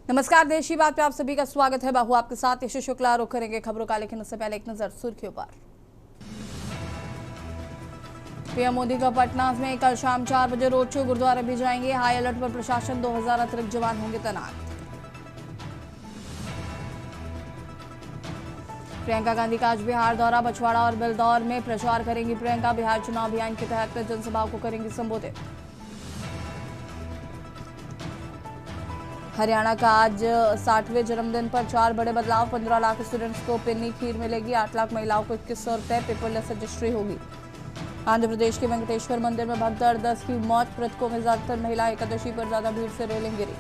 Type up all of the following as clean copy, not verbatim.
नमस्कार, देश की बात पे आप सभी का स्वागत है। बाहू आपके साथ यशु शुक्ला। रुक करेंगे खबरों का, लेकिन उससे पहले एक नजर सुर्खियों पर। पीएम मोदी का पटना में कल शाम 4 बजे रोड शो, गुरुद्वारा भी जाएंगे। हाई अलर्ट पर प्रशासन, 2000 अतिरिक्त जवान होंगे तैनात। प्रियंका गांधी का आज बिहार दौरा, बछवाड़ा और बिलदौर में प्रचार करेंगी प्रियंका। बिहार चुनाव अभियान के तहत जनसभाओं को करेंगी संबोधित। हरियाणा का आज 60वें जन्मदिन पर 4 बड़े बदलाव। 15 लाख स्टूडेंट्स को पिन्नी खीर मिलेगी। 8 लाख महिलाओं को 2100 रुपए पेपरलेस रजिस्ट्री होगी। आंध्र प्रदेश के वेंकटेश्वर मंदिर में भगदड़, 10 की मौत, मृतकों में ज्यादातर महिला। एकादशी पर ज्यादा भीड़ से रेलिंग गिरी।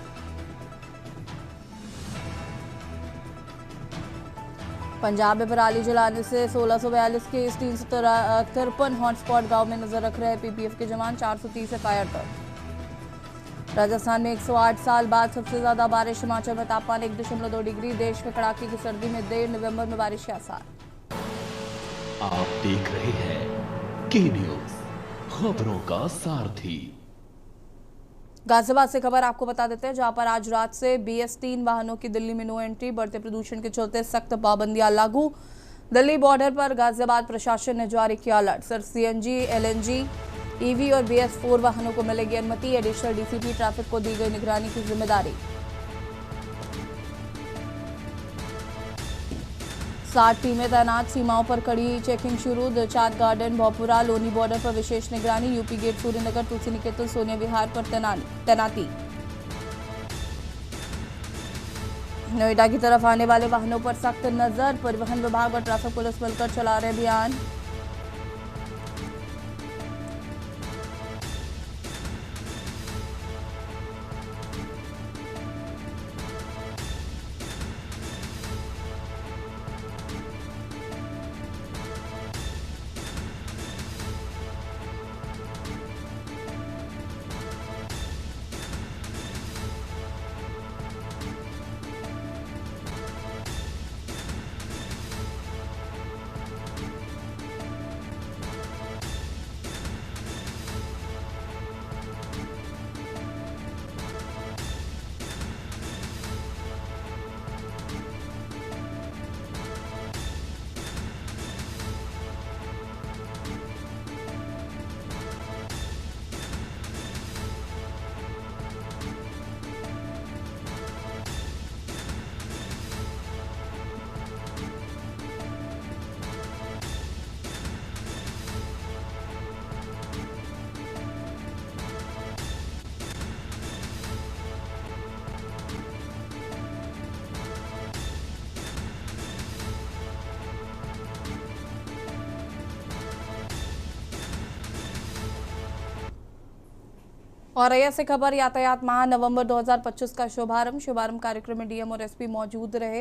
पंजाब में पराली जलाने से 1642 केस, 353 हॉटस्पॉट गांव में नजर रख रहे पीपीएफ के जवान। 430 एफआईआर दर्ज। राजस्थान में 108 साल बाद सबसे ज्यादा बारिश। हिमाचल में तापमान 1.2 डिग्री। देश में कड़ाके की सर्दी में देर, नवंबर में बारिश के आसार। आप देख रहे हैं के न्यूज, खबरों का सारथी। गाजियाबाद से खबर आपको बता देते हैं, जहां पर आज रात से BS3 वाहनों की दिल्ली में नो एंट्री। बढ़ते प्रदूषण के चलते सख्त पाबंदियां लागू। दिल्ली बॉर्डर पर गाजियाबाद प्रशासन ने जारी किया alert. Sir CNG, LNG, EV और BS4 वाहनों को मिलेगी अनुमति। एडिशनल DCP ट्रैफिक को दी गई निगरानी की जिम्मेदारी। 60 टीमें तैनात, सीमाओं पर कड़ी चेकिंग शुरू। दिलचाद गार्डन, भोपुरा, लोनी बॉर्डर पर विशेष निगरानी। यूपी गेट, सूर्यनगर, तुलसी निकेतन, सोनिया विहार पर तैनाती। नोएडा की तरफ आने वाले वाहनों पर सख्त नजर। परिवहन विभाग और ट्रैफिक पुलिस मिलकर चला रहे अभियान। और से खबर, यातायात माह नवंबर 2025 का शुभारंभ कार्यक्रम में DM और SP मौजूद रहे।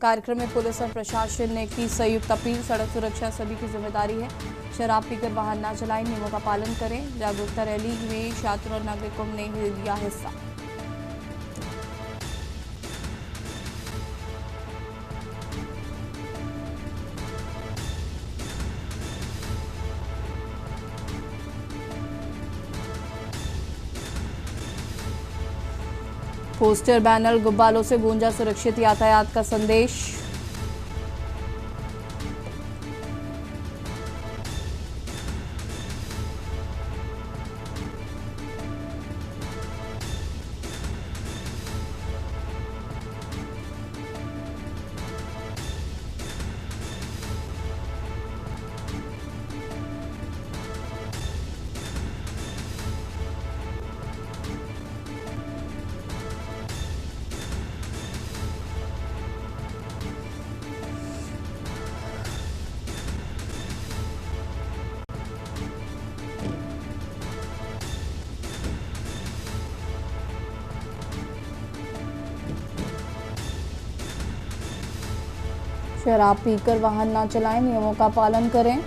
कार्यक्रम में पुलिस और प्रशासन ने की संयुक्त अपील। सड़क सुरक्षा सभी की जिम्मेदारी है। शराब पीकर वाहन न चलाएं, नियमों का पालन करें। जागरूकता रैली में छात्रों और नागरिकों ने लिया हिस्सा। पोस्टर, बैनर, गुब्बारों से गूंजा सुरक्षित यातायात का संदेश। शराब पीकर वाहन ना चलाएं, नियमों का पालन करें।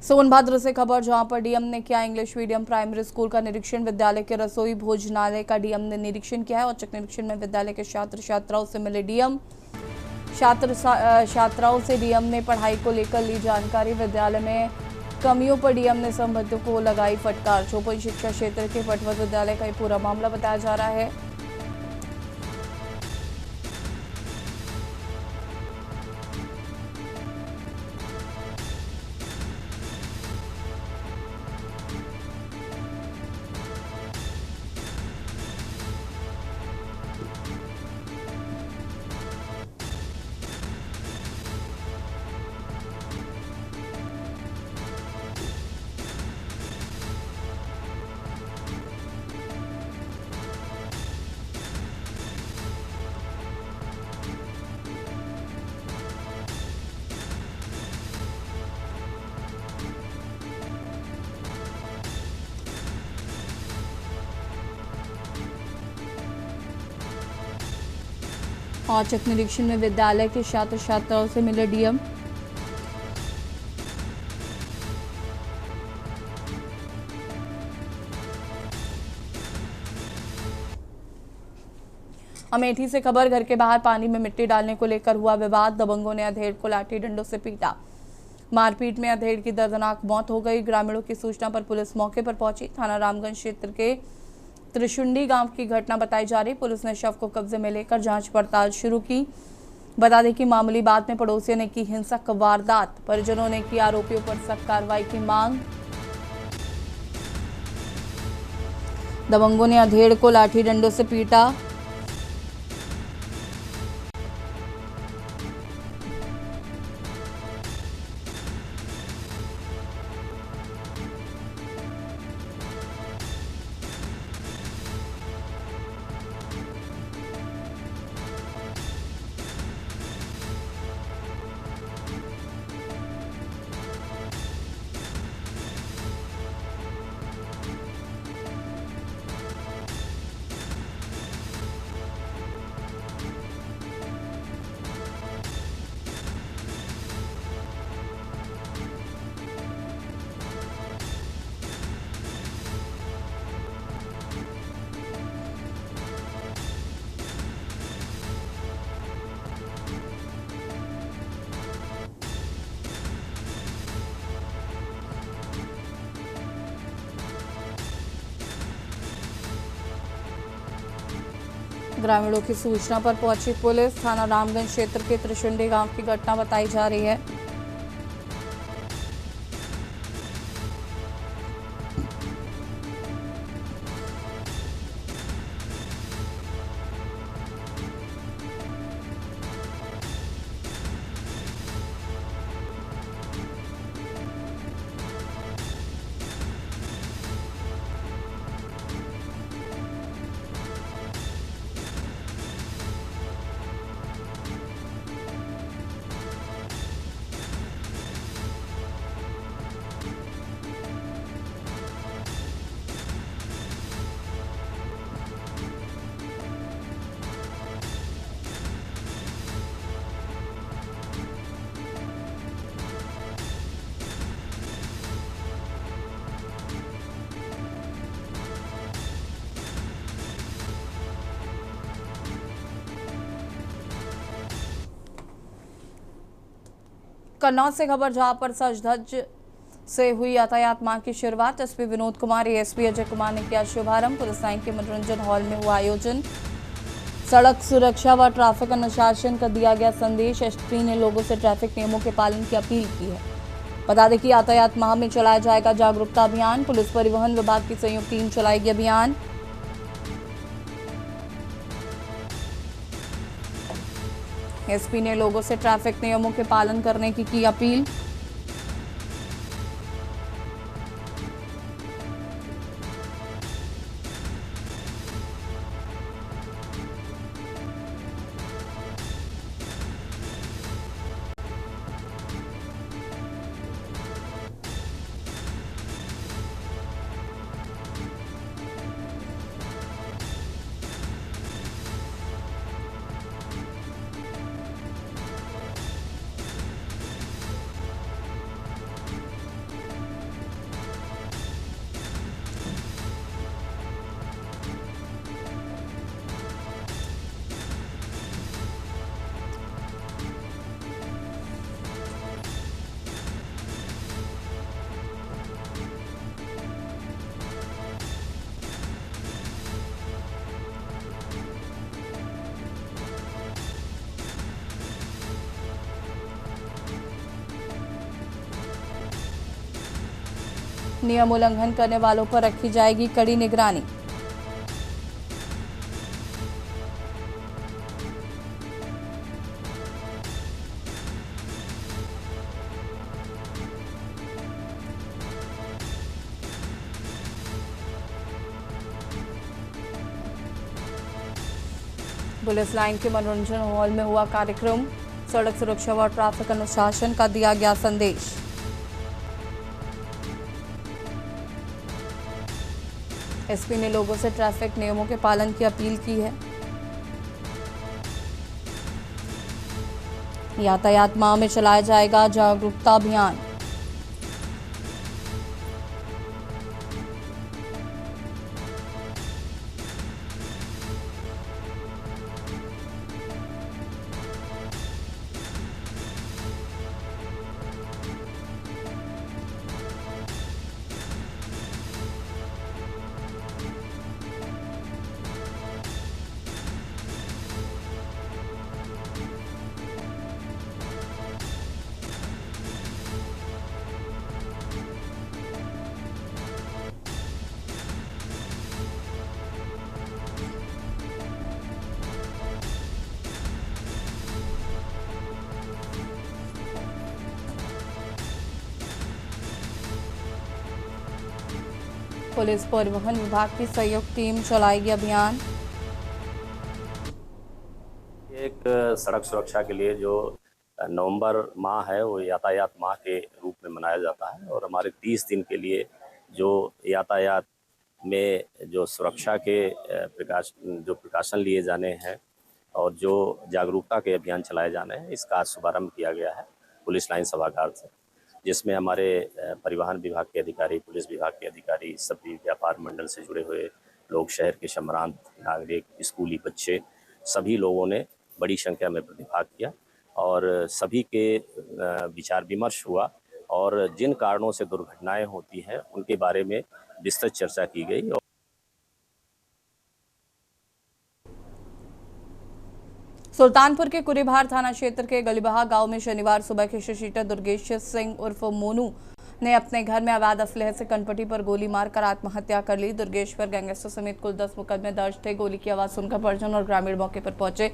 सोनभद्र से खबर, जहां पर डीएम ने किया इंग्लिश मीडियम प्राइमरी स्कूल का निरीक्षण। विद्यालय के रसोई भोजनालय का डीएम ने निरीक्षण किया है। औचक निरीक्षण में विद्यालय के छात्र छात्राओं से मिले डीएम। छात्राओं से डीएम ने पढ़ाई को लेकर ली जानकारी। विद्यालय में कमियों पर डीएम ने संबंधियों को लगाई फटकार। चौपन शिक्षा क्षेत्र के पटवर्ध विद्यालय का ये पूरा मामला बताया जा रहा है। औचक निरीक्षण में विद्यालय के छात्र छात्राओं से मिले डीएम। अमेठी से खबर, घर के बाहर पानी में मिट्टी डालने को लेकर हुआ विवाद। दबंगों ने अधेड़ को लाठी डंडों से पीटा। मारपीट में अधेड़ की दर्दनाक मौत हो गई। ग्रामीणों की सूचना पर पुलिस मौके पर पहुंची। थाना रामगंज क्षेत्र के त्रिशुंडी गांव की घटना बताई जा रही। पुलिस ने शव को कब्जे में लेकर जांच पड़ताल शुरू की। बता दें कि मामूली बात में पड़ोसियों ने की हिंसक वारदात। परिजनों ने की आरोपियों पर सख्त कार्रवाई की मांग। दबंगों ने अधेड़ को लाठी डंडों से पीटा। ग्रामीणों की सूचना पर पहुंची पुलिस। थाना रामगंज क्षेत्र के त्रिशुंडी गांव की घटना बताई जा रही है। कन्नौज से खबर, जहां पर सज-धज से हुई यातायात माह की शुरुआत। एसपी विनोद कुमार, एएसपी अजय कुमार ने किया शुभारंभ। पुलिस लाइन के मनोरंजन हॉल में हुआ आयोजन। सड़क सुरक्षा व ट्रैफिक अनुशासन का दिया गया संदेश। एसपी ने लोगों से ट्रैफिक नियमों के पालन की अपील की है। बता दें कि यातायात माह में चलाया जाएगा जागरूकता अभियान। पुलिस परिवहन विभाग की संयुक्त टीम चलाएगी अभियान। एसपी ने लोगों से ट्रैफिक नियमों के पालन करने की अपील। नियम उल्लंघन करने वालों पर रखी जाएगी कड़ी निगरानी। पुलिस लाइन के मनोरंजन हॉल में हुआ कार्यक्रम। सड़क सुरक्षा व ट्रैफिक अनुशासन का दिया गया संदेश। एसपी ने लोगों से ट्रैफिक नियमों के पालन की अपील की है। यातायात माह में चलाया जाएगा जागरूकता अभियान। पुलिस परिवहन विभाग की संयुक्त टीम चलाएगी अभियान। एक सड़क सुरक्षा के लिए जो नवंबर माह है वो यातायात माह के रूप में मनाया जाता है और हमारे 30 दिन के लिए जो यातायात में जो सुरक्षा के प्रिकॉशन लिए जाने हैं और जो जागरूकता के अभियान चलाए जाने हैं, इसका आज शुभारंभ किया गया है पुलिस लाइन सभागार से, जिसमें हमारे परिवहन विभाग के अधिकारी, पुलिस विभाग के अधिकारी, सभी व्यापार मंडल से जुड़े हुए लोग, शहर के सम्रांत नागरिक, स्कूली बच्चे, सभी लोगों ने बड़ी संख्या में प्रतिभाग किया और सभी के विचार विमर्श हुआ और जिन कारणों से दुर्घटनाएं होती हैं उनके बारे में विस्तृत चर्चा की गई। सुल्तानपुर के कुरीभार थाना क्षेत्र के गलीबहा गांव में शनिवार सुबह के शीटर दुर्गेश सिंह उर्फ मोनू ने अपने घर में अवैध असलहे से कनपटी पर गोली मारकर आत्महत्या कर ली। दुर्गेश पर गैंगस्टर समेत कुल 10 मुकदमे दर्ज थे। गोली की आवाज सुनकर परिजन और ग्रामीण मौके पर पहुंचे,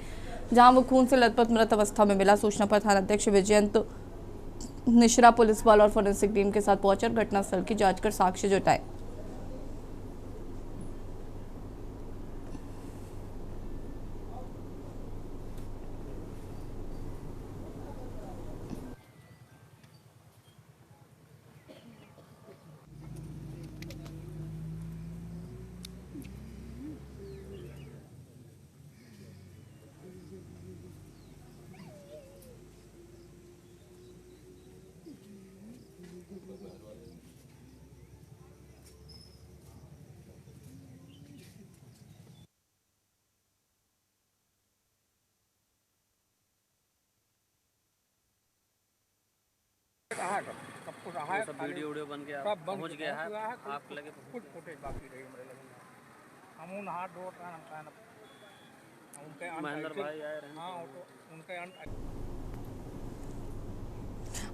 जहां वो खून से लथपथ मृत अवस्था में मिला। सूचना पर थानाध्यक्ष विजयंत मिश्रा पुलिस बल और फोरेंसिक टीम के साथ पहुंचकर घटनास्थल की जांच कर साक्ष्य जुटाए। सब वीडियो बन के पहुंच गया है आप लगे कुछ फुटेज बाकी रही हमारे लगे हम उन हाथ डोट रहे हम उनके महेंद्र भाई आए रहे। हां उनके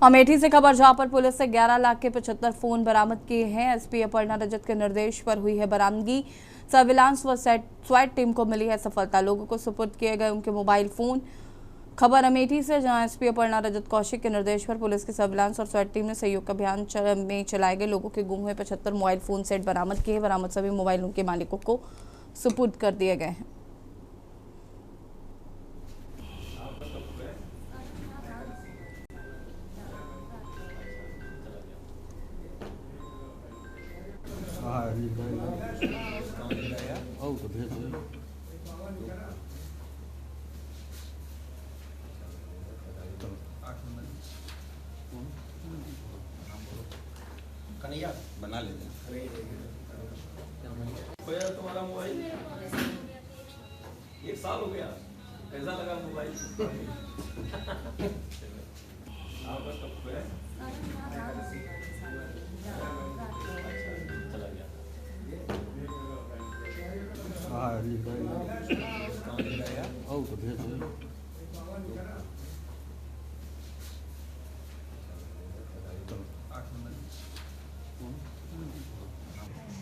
अमेठी से खबर, जहां पर पुलिस से 11 लाख के 75 फोन बरामद किए हैं। एसपी अपर्णा रजत के निर्देश पर हुई है बरामदगी। सर्विलांस व स्वाट टीम को मिली है सफलता। लोगों को सुपुर्द किए गए उनके मोबाइल फोन। खबर अमेठी से, जहां एसपी अपर्णा रजत कौशिक के निर्देश पर पुलिस की सर्विलांस और स्वाट टीम ने संयुक्त अभियान में चलाए गए लोगों के गुम हुए 75 मोबाइल फोन सेट बरामद किए। बरामद सभी मोबाइलों के मालिकों को सुपुर्द कर दिए गए हैं। कन्हैया बना लेते हैं। तुम्हारा मोबाइल 1 साल हो गया, कैसा लगा मोबाइल? चला गया।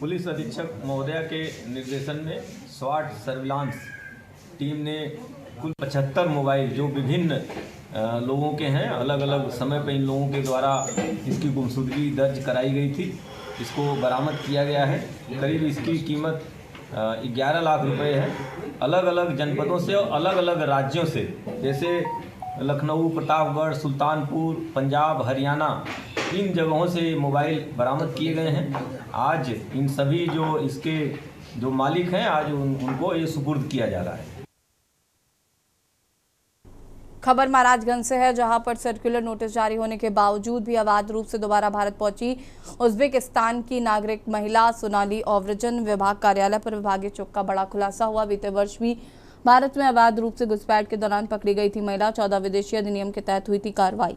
पुलिस अधीक्षक महोदय के निर्देशन में स्वाट सर्विलांस टीम ने कुल 75 मोबाइल जो विभिन्न लोगों के हैं, अलग अलग समय पर इन लोगों के द्वारा इसकी गुमशुदगी दर्ज कराई गई थी, इसको बरामद किया गया है। करीब इसकी कीमत 11 लाख रुपए है। अलग अलग जनपदों से और अलग अलग राज्यों से, जैसे लखनऊ, प्रतापगढ़, सुल्तानपुर, पंजाब, हरियाणा, इन जगहों से मोबाइल बरामद किए गए हैं। आज इन सभी जो इसके जो मालिक हैं, आज उनको ये सुपुर्द किया जा रहा है। खबर महाराजगंज से है, जहां पर सर्कुलर नोटिस जारी होने के बावजूद भी अवैध रूप से दोबारा भारत पहुंची उज्बेकिस्तान की नागरिक महिला सोनाली ओवरजन विभाग कार्यालय पर विभागीय चुप का बड़ा खुलासा हुआ। बीते वर्ष भी भारत में अवैध रूप से घुसपैठ के दौरान पकड़ी गई थी महिला। 14 विदेशी अधिनियम के तहत हुई थी कार्रवाई।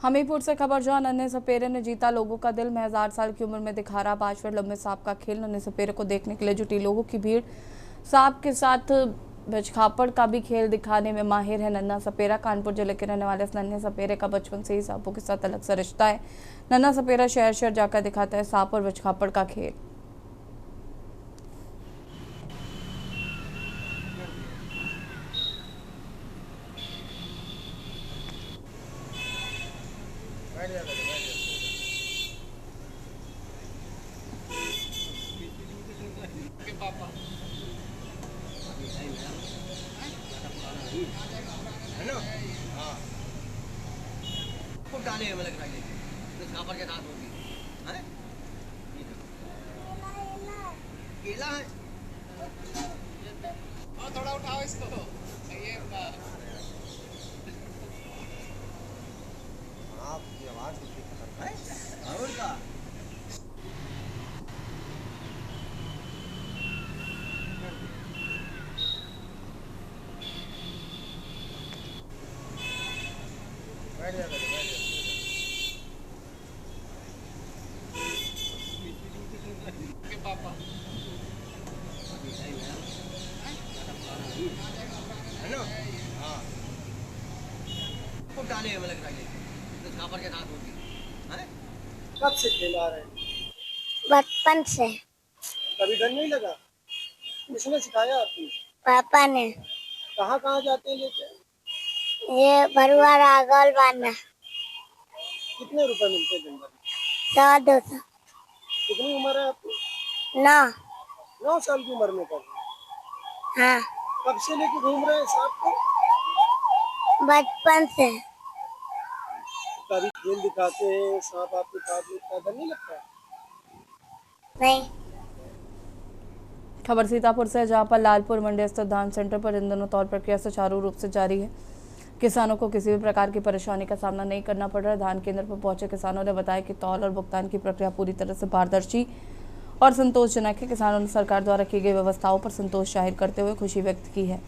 हमीरपुर से खबर, जहां नन्हे सपेरे ने जीता लोगों का दिल। महज 8 साल की उम्र में दिखा रहा 5 फीट लंबे सांप का खेल। नन्हे सपेरे को देखने के लिए जुटी लोगों की भीड़। सांप के साथ बचखापड़ का भी खेल दिखाने में माहिर है नन्हा सपेरा। कानपुर जिले के रहने वाले इस नन्हे सपेरे का बचपन से ही सांपों के साथ अलग सा रिश्ता है। नन्हा सपेरा शहर शहर जाकर दिखाता है सांप और बचखापड़ का खेल। केला है और थोड़ा उठाओ इसको। ये आपकी आवाज है और का बैठ जा के पापा हेलो। हाँ खूब डाले हैं लग रहा है तो खापर के साथ होगी हैं। कब से खेला रहे हैं? बचपन से। कभी डर नहीं लगा? किसने सिखाया आपको? पापा ने। कहाँ कहाँ जाते हैं लेके? ये भरुआ रागल बांधा। कितने रुपए मिलते हैं दिन भर? 100-200। कितनी उम्र है आपकी? 9। 9 साल की उम्र में कर? हाँ। कब से लेके घूम रहे हैं सांप को? बचपन से। कभी खेल दिखाते हैं सांप आपके साथ में, डर नहीं लगता? नहीं। खबर सीतापुर से, जहां पर लालपुर मंडी स्थित धान सेंटर पर इन दिनों तौर प्रक्रिया सुचारू रूप से जारी है। किसानों को किसी भी प्रकार की परेशानी का सामना नहीं करना पड़ रहा है। धान केंद्र पर पहुंचे किसानों ने बताया कि तौल और भुगतान की प्रक्रिया पूरी तरह से पारदर्शी और संतोषजनक है। किसानों ने सरकार द्वारा की गई व्यवस्थाओं पर संतोष जाहिर करते हुए खुशी व्यक्त की है।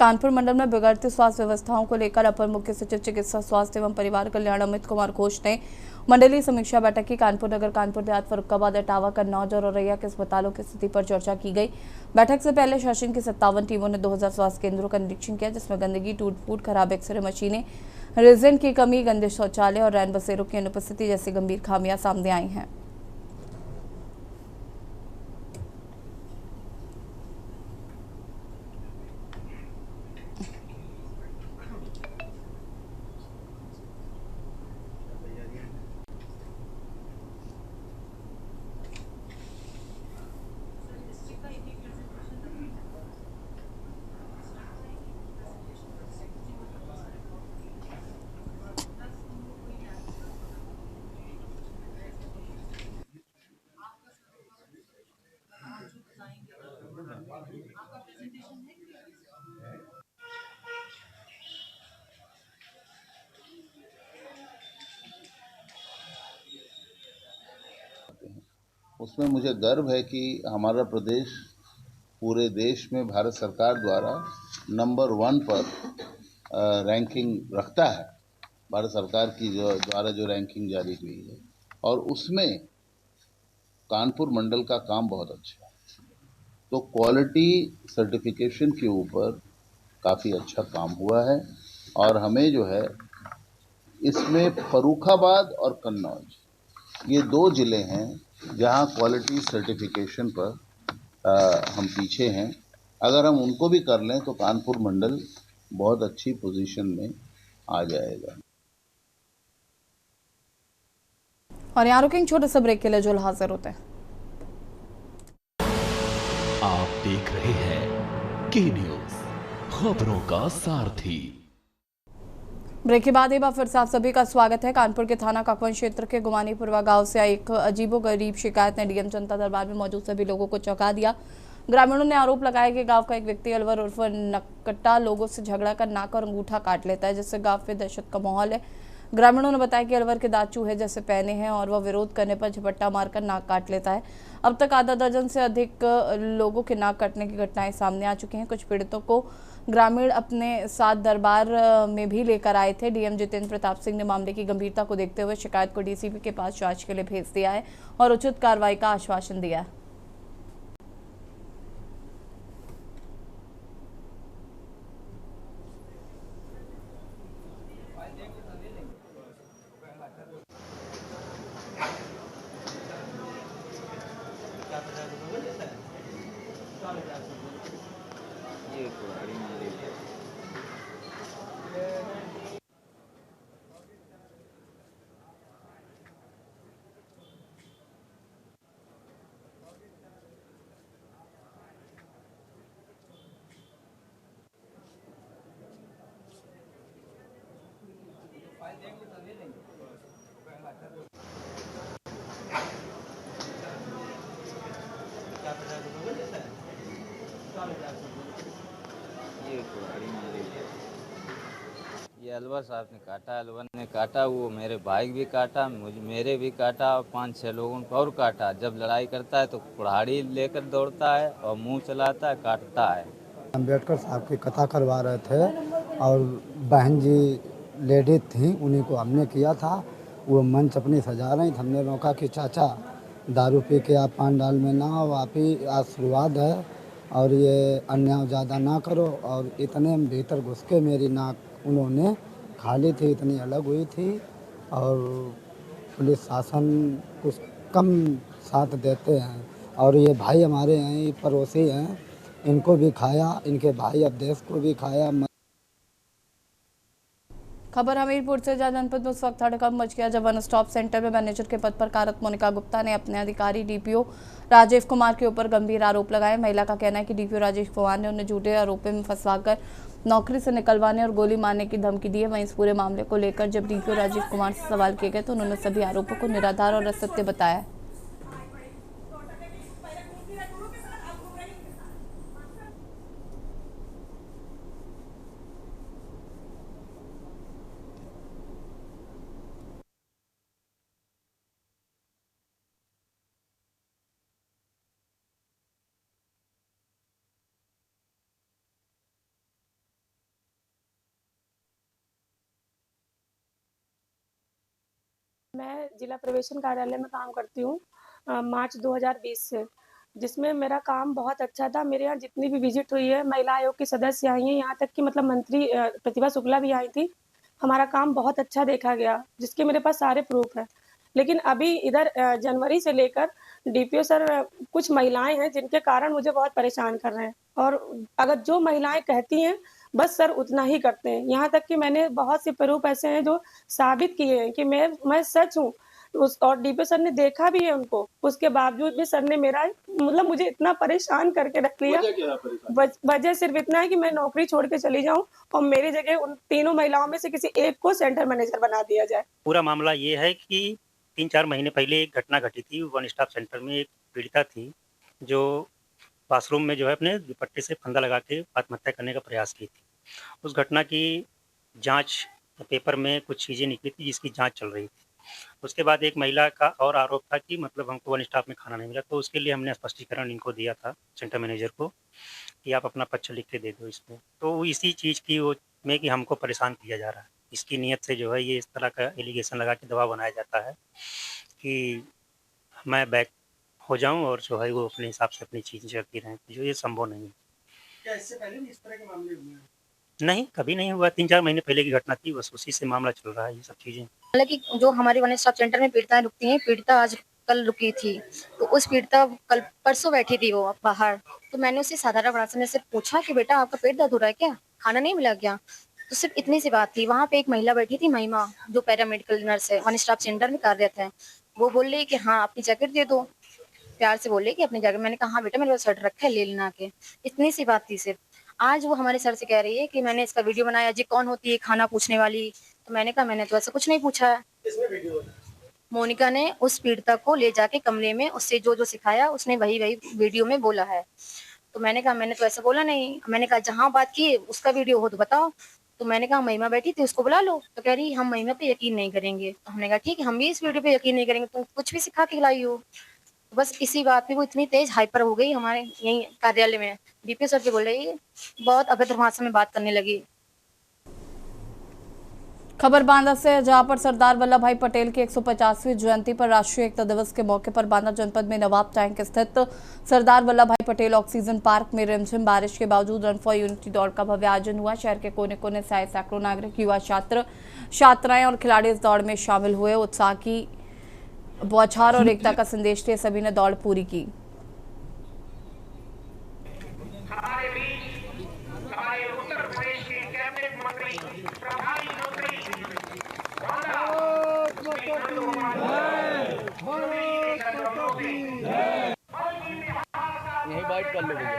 कानपुर मंडल में बिगड़ती स्वास्थ्य व्यवस्थाओं को लेकर अपर मुख्य सचिव चिकित्सा स्वास्थ्य एवं परिवार कल्याण अमित कुमार घोष ने मंडलीय समीक्षा बैठक की। कानपुर नगर, कानपुर देहात, फर्रुखाबाद, इटावा, कन्नौज और औरैया के अस्पतालों की स्थिति पर चर्चा की गई। बैठक से पहले शासन की 57 टीमों ने 2000 स्वास्थ्य केंद्रों का निरीक्षण किया, जिसमें गंदगी, टूट फूट, खराब एक्सरे मशीनें, रेजिन की कमी, गंदे शौचालय और रैन बसेरों की अनुपस्थिति जैसी गंभीर खामियां सामने आई हैं। उसमें मुझे गर्व है कि हमारा प्रदेश पूरे देश में भारत सरकार द्वारा नंबर 1 पर रैंकिंग रखता है। भारत सरकार की द्वारा जो रैंकिंग जारी हुई है, और उसमें कानपुर मंडल का काम बहुत अच्छा है। तो क्वालिटी सर्टिफिकेशन के ऊपर काफ़ी अच्छा काम हुआ है, और हमें जो है इसमें फर्रुखाबाद और कन्नौज, ये 2 ज़िले हैं जहां क्वालिटी सर्टिफिकेशन पर हम पीछे हैं। अगर हम उनको भी कर लें तो कानपुर मंडल बहुत अच्छी पोजीशन में आ जाएगा। और यहाँ रुकेंगे छोटे से ब्रेक के लिए, जो हाजिर होते हैं। आप देख रहे हैं के न्यूज, खबरों का सारथी। ब्रेक के बाद एक बार फिर से आप सभी का स्वागत है। कानपुर के थाना काकवन क्षेत्र के गुमानीपुरवा गांव से एक अजीबोगरीब शिकायत ने डीएम जनता दरबार में मौजूद सभी लोगों को चौंका दिया। ग्रामीणों ने आरोप लगाया कि गांव का एक व्यक्ति अलवर उर्फ नक्कट्टा लोगों से झगड़ा कर नाक और अंगूठा काट लेता है, जिससे गांव में दहशत का माहौल है। ग्रामीणों ने बताया कि अलवर के दांत चूहे जैसे पहने हैं और वह विरोध करने पर झपट्टा मारकर नाक काट लेता है। अब तक आधा दर्जन से अधिक लोगों के नाक कटने की घटनाएं सामने आ चुकी हैं। कुछ पीड़ितों को ग्रामीण अपने साथ दरबार में भी लेकर आए थे। डीएम जितेंद्र प्रताप सिंह ने मामले की गंभीरता को देखते हुए शिकायत को डीसीपी के पास जांच के लिए भेज दिया है और उचित कार्रवाई का आश्वासन दिया है। ये अलवर साहब ने काटा, अलवर ने काटा, वो मेरे भाई भी काटा, मेरे भी काटा और 5-6 लोगों को और काटा। जब लड़ाई करता है तो कुल्हाड़ी लेकर दौड़ता है और मुंह चलाता है, काटता है। अम्बेडकर साहब की कथा करवा रहे थे और बहन जी लेडीज थी, उन्हीं को हमने किया था। वो मंच अपनी सजा रही थी, हमने रोका कि चाचा दारू पी के आप पांडाल में ना हो, आप ही आशीर्वाद है और ये अन्याय ज़्यादा ना करो। और इतने भीतर घुस के मेरी नाक उन्होंने खाली थी, इतनी अलग हुई थी। और पुलिस शासन कुछ कम साथ देते हैं। और ये भाई हमारे हैं, पड़ोसी हैं, इनको भी खाया, इनके भाई अवधेश को भी खाया। खबर हमीरपुर से, जहां जनपद में उस वक्त हड़कंप मच गया जब वन स्टॉप सेंटर में मैनेजर के पद पर कार्यरत मोनिका गुप्ता ने अपने अधिकारी डीपीओ राजेश कुमार के ऊपर गंभीर आरोप लगाए। महिला का कहना है कि डीपीओ राजेश कुमार ने उन्हें झूठे आरोपों में फंसाकर नौकरी से निकलवाने और गोली मारने की धमकी दी है। वहीं इस पूरे मामले को लेकर जब डीपीओ राजेश कुमार से सवाल किए गए तो उन्होंने सभी आरोपों को निराधार और असत्य बताया। मैं जिला प्रवेशन कार्यालय में काम करती हूँ मार्च 2020 से, जिसमें मेरा काम बहुत अच्छा था। मेरे यहाँ जितनी भी विजिट हुई है, महिला आयोग की सदस्य आई हैं, यहाँ तक कि मतलब मंत्री प्रतिभा शुक्ला भी आई थी। हमारा काम बहुत अच्छा देखा गया, जिसके मेरे पास सारे प्रूफ हैं। लेकिन अभी इधर जनवरी से लेकर डीपीओ सर कुछ महिलाएं हैं जिनके कारण मुझे बहुत परेशान कर रहे हैं, और अगर जो महिलाएं कहती हैं बस सर उतना ही करते हैं। यहाँ तक कि मैंने बहुत से प्रूफ ऐसे हैं जो साबित किए हैं कि मैं सच हूँ, और डीपीओ सर ने देखा भी है उनको। उसके बावजूद भी सर ने मेरा मतलब मुझे इतना परेशान करके रख लिया। वजह सिर्फ इतना है कि मैं नौकरी छोड़ के चली जाऊं और मेरी जगह उन तीनों महिलाओं में से किसी एक को सेंटर मैनेजर बना दिया जाए। पूरा मामला ये है कि 3-4 महीने पहले एक घटना घटी थी। वन स्टॉप सेंटर में एक पीड़िता थी जो बाथरूम में जो है अपने दुपट्टे से फंदा लगा के आत्महत्या करने का प्रयास की थी। उस घटना की जांच पेपर में कुछ चीज़ें निकली थी जिसकी जांच चल रही थी। उसके बाद एक महिला का और आरोप था कि मतलब हमको वन स्टॉप में खाना नहीं मिला, तो उसके लिए हमने स्पष्टीकरण इनको दिया था सेंटर मैनेजर को कि आप अपना पक्ष लिख के दे दो इसमें। तो इसी चीज़ की वो में कि हमको परेशान किया जा रहा है, इसकी नीयत से जो है ये इस तरह का एलिगेशन लगा के दबाव बनाया जाता है कि मैं बैक हो जाऊं और जो है वो अपने हिसाब से अपनी चीज़ें चलती रहें, जो ये संभव नहीं है। क्या इससे पहले भी इस तरह के मामले हुए हैं? नहीं, कभी नहीं हुआ। 3-4 महीने पहले की घटना थी, बस उसी से मामला चल रहा है ये सब चीज़ें। हालांकि जो हमारे वन स्टॉप सेंटर में पीड़िताएं रुकती हैं, पीड़िता आज कल रुकी थी, तो उस पीड़िता कल परसों बैठी थी वो बाहर, तो मैंने उससे साधारण भाषा में से पूछा कि बेटा आपका पेट दर्द हो रहा है क्या, खाना नहीं मिला क्या? तो सिर्फ इतनी सी बात थी। वहाँ पे एक महिला बैठी थी, महिमा, जो पैरामेडिकल नर्स है, वन स्टॉप सेंटर में कार्यरत है। वो बोल रही कि हाँ अपनी जैकेट दे दो, प्यार से बोले कि अपनी जैकेट। मैंने कहा हाँ बेटा मेरे पास शर्ट रखा है, ले लेना के। इतनी सी बात थी सिर्फ। आज वो हमारे सर से कह रही है कि मैंने इसका वीडियो बनाया, जी कौन होती है खाना पूछने वाली? तो मैंने कहा मैंने तो ऐसा कुछ नहीं पूछा है। मोनिका ने उस पीड़िता को ले जाके कमरे में उससे जो जो सिखाया उसने वही वीडियो में बोला है। तो मैंने कहा मैंने तो ऐसा बोला नहीं। मैंने कहा जहाँ बात की उसका वीडियो हो तो बताओ। तो मैंने कहा महिमा बैठी थी, उसको बुला लो। तो कह रही हम महिमा पे यकीन नहीं करेंगे। तो हमने कहा ठीक है, हम भी इस वीडियो पे यकीन नहीं करेंगे, तुम कुछ भी सिखा के खिलाई हो। बस इसी बात पे वो इतनी तेज हाइपर हो गई हमारे यही कार्यालय में। डीपीओ सर के बोल रही बहुत अभद्र भाषा में बात करने लगी। खबर बांदा से, जहां पर सरदार वल्लभ भाई पटेल की 150वीं जयंती पर राष्ट्रीय एकता दिवस के मौके पर बांदा जनपद में नवाब टैंक स्थित सरदार वल्लभ भाई पटेल ऑक्सीजन पार्क में रिमझिम बारिश के बावजूद रन फॉर यूनिटी दौड़ का भव्य आयोजन हुआ। शहर के कोने कोने से आए सैकड़ों नागरिक, युवा, छात्र, छात्राएं और खिलाड़ी इस दौड़ में शामिल हुए। उत्साह की बौछार और एकता का संदेश लिए सभी ने दौड़ पूरी की। यही बाइट कर लो भैया।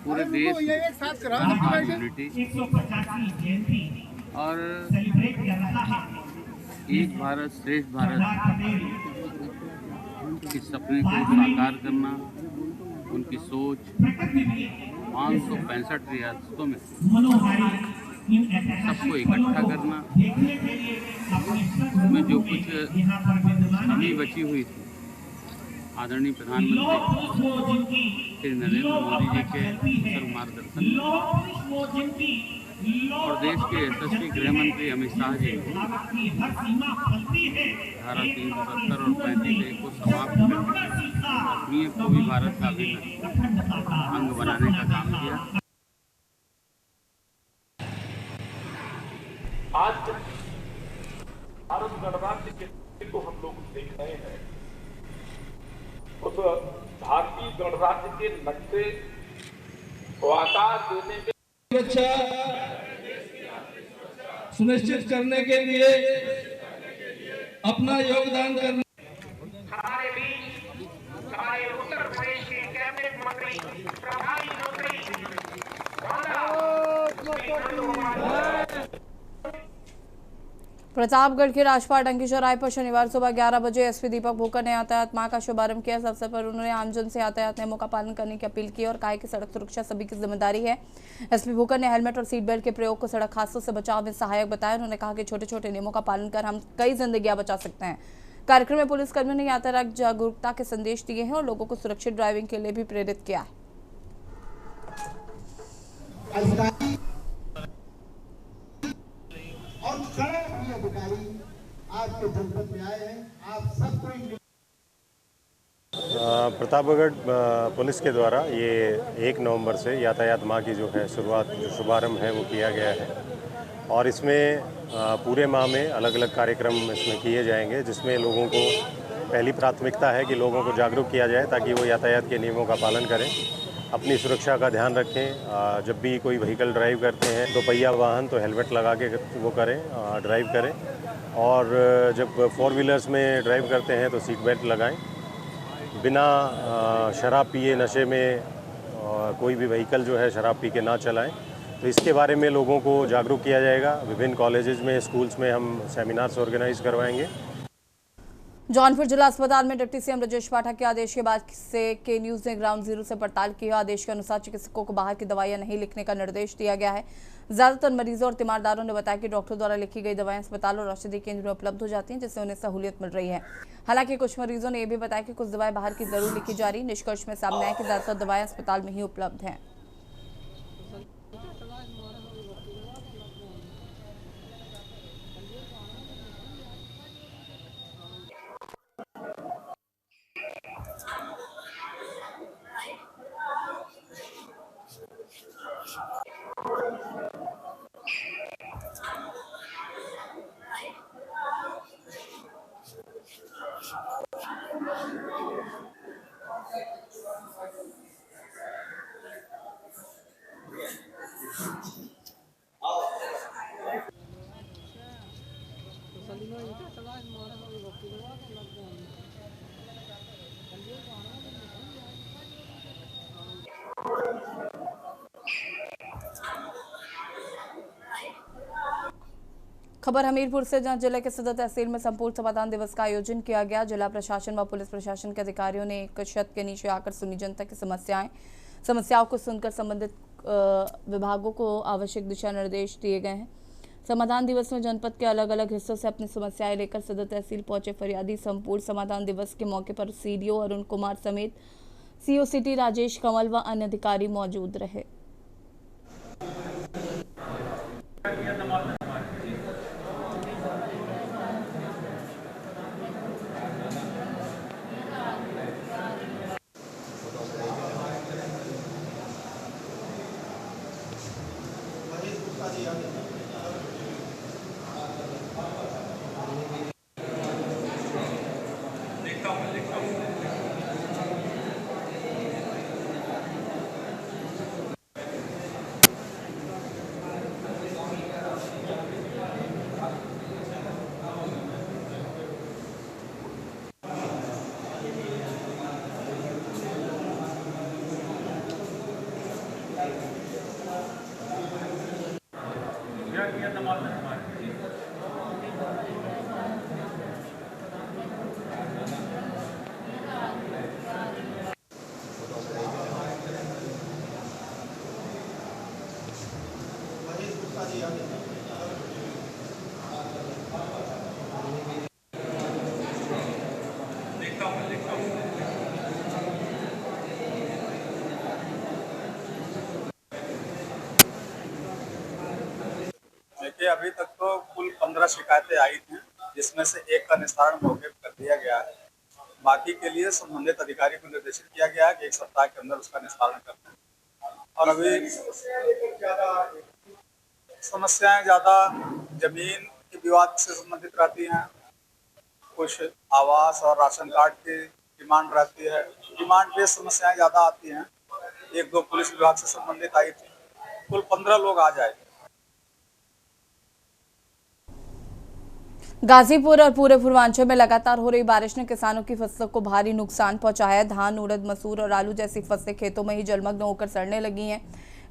पूरे देश यूनिटी और एक भारत श्रेष्ठ भारत के सपने को साकार करना, उनकी सोच 565 रियासतों में सबको इकट्ठा करना, उसमें जो कुछ कमी बची हुई थी आदरणीय प्रधानमंत्री श्री नरेंद्र मोदी जी के कुशल मार्गदर्शन और देश के यशस्वी गृह मंत्री अमित शाह जी धारा 370 और 35A को समाप्त करके कश्मीर को भी भारत का अभिन्न अंग बनाने का काम किया। आज भारत गणराज्य के को हम लोग देख रहे हैं, उस भारतीय गणराज्य के नक्शे को आकार देने के सुरक्षा सुनिश्चित करने के लिए अपना योगदान करने हमारे बीच हमारे उत्तर प्रदेश के कैबिनेट मंत्री प्रभारी प्रतापगढ़ के राजपाट डंकी चौराहे पर शनिवार सुबह 11 बजे एसपी दीपक भूकर ने यातायात माह का शुभारंभ किया। इस अवसर पर उन्होंने आमजन से यातायात नियमों का पालन करने की अपील की और कहा कि सड़क सुरक्षा सभी की जिम्मेदारी है। एसपी भूकर ने हेलमेट और सीट बेल्ट के प्रयोग को सड़क हादसों से बचाव में सहायक बताया। उन्होंने कहा कि छोटे छोटे नियमों का पालन कर हम कई जिंदगियां बचा सकते हैं। कार्यक्रम में पुलिसकर्मियों ने यातायात जागरूकता के संदेश दिए हैं और लोगों को सुरक्षित ड्राइविंग के लिए भी प्रेरित किया है। अधिकारी और कड़े भी अधिकारी आपके जनपद में आए हैं। आप सबको प्रतापगढ़ पुलिस के द्वारा ये 1 नवंबर से यातायात माह की जो है शुभारंभ है वो किया गया है और इसमें पूरे माह में अलग अलग कार्यक्रम इसमें किए जाएंगे, जिसमें लोगों को पहली प्राथमिकता है कि लोगों को जागरूक किया जाए ताकि वो यातायात के नियमों का पालन करें, अपनी सुरक्षा का ध्यान रखें। जब भी कोई व्हीकल ड्राइव करते हैं, 2 पहिया वाहन, तो हेलमेट लगा के वो करें, ड्राइव करें, और जब 4 व्हीलर्स में ड्राइव करते हैं तो सीट बेल्ट लगाएं। बिना शराब पिए नशे में कोई भी व्हीकल जो है शराब पी के ना चलाएं। तो इसके बारे में लोगों को जागरूक किया जाएगा। विभिन्न कॉलेजेस में, स्कूल्स में हम सेमिनार्स ऑर्गेनाइज करवाएंगे। जौनपुर जिला अस्पताल में डिप्टी सीएम ब्रजेश पाठक के आदेश के बाद से के न्यूज ने ग्राउंड जीरो से पड़ताल की। आदेश के अनुसार चिकित्सकों को बाहर की दवाइयां नहीं लिखने का निर्देश दिया गया है। ज्यादातर मरीजों और तीमारदारों ने बताया कि डॉक्टर द्वारा लिखी गई दवाएं अस्पताल और औषधि केंद्र में उपलब्ध हो जाती हैं, जिससे उन्हें सहूलियत मिल रही है। हालांकि कुछ मरीजों ने यह भी बताया कि कुछ दवाएं बाहर की जरूर लिखी जा रही। निष्कर्ष में सामने आया कि ज्यादातर दवाएं अस्पताल में ही उपलब्ध हैं। खबर हमीरपुर से, जहां जिले के सदर तहसील में संपूर्ण समाधान दिवस का आयोजन किया गया। जिला प्रशासन व पुलिस प्रशासन के अधिकारियों ने एक छत के नीचे आकर सुनी जनता की समस्याओं को सुनकर संबंधित विभागों को आवश्यक दिशा निर्देश दिए गए हैं। समाधान दिवस में जनपद के अलग अलग हिस्सों से अपनी समस्याएं लेकर सदर तहसील पहुंचे फरियादी संपूर्ण समाधान दिवस के मौके पर सीडीओ अरुण कुमार समेत सीओ सिटी राजेश कंवल व अन्य अधिकारी मौजूद रहे। देखिए, अभी तक तो कुल 15 शिकायतें आई थी, जिसमें से एक का निस्तारण मौके पर कर दिया गया है। बाकी के लिए संबंधित अधिकारी को निर्देशित किया गया है कि 1 सप्ताह के अंदर उसका निस्तारण करते हैं। और अभी समस्याएं ज़्यादा जमीन के विवाद से संबंधित रहती हैं, कुछ आवास और राशन कार्ड की डिमांड रहती है। डिमांड बेस्ड समस्याएं ज़्यादा आती हैं। 1-2 पुलिस विभाग से संबंधित आई थी। कुल 15 लोग आ जाए। गाजीपुर और पूरे पूर्वांचल में लगातार हो रही बारिश ने किसानों की फसलों को भारी नुकसान पहुंचाया है। धान, उड़द, मसूर और आलू जैसी फसलें खेतों में ही जलमग्न होकर सड़ने लगी हैं।